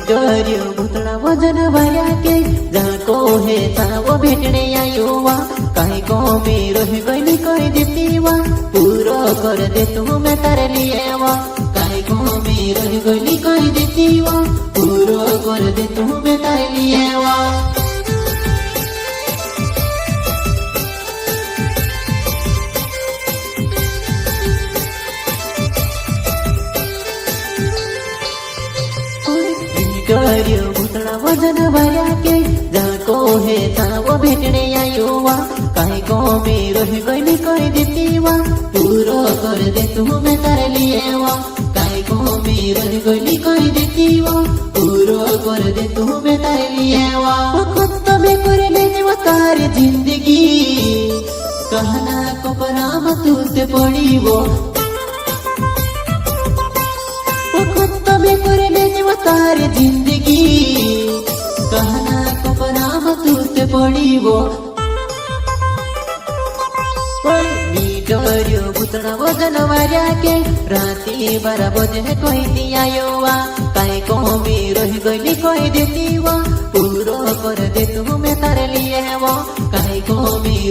डर्यो भुतड़ा वजन भर्या के जहाँ को है था वो भेटने आयो वा कहीं को में रह गई कह देती वा पूरा कर दे तू मैं तारे लिए वा कहीं को में रह गई कह देती वा पूरा कर दे तू मैं तारे लिए वा डर्यो भुतड़ा वजन भर्या के जहाँ को है था वो भेटने आयो वा कहीं को में रह गई कह देती वा पूरा कर दे तू मैं तारे लिए वा कहीं को में रह गई कह देती वा पूरा कर दे तू मैं तारे लिए वा खुद में कर लेने वा तारी जिंदगी कहना को पराम तूते पड़ी वो खुद में कर लेने वा तारी जिंदगी कहना को पराम तूते पड़ी वो डर्यो भुतड़ा वजन भर्या के राती 12 बजे कहती आयो वा कहीं को में रह गई कह देती वा पूरा कर दे तू मैं तारे लिए वो कहीं को में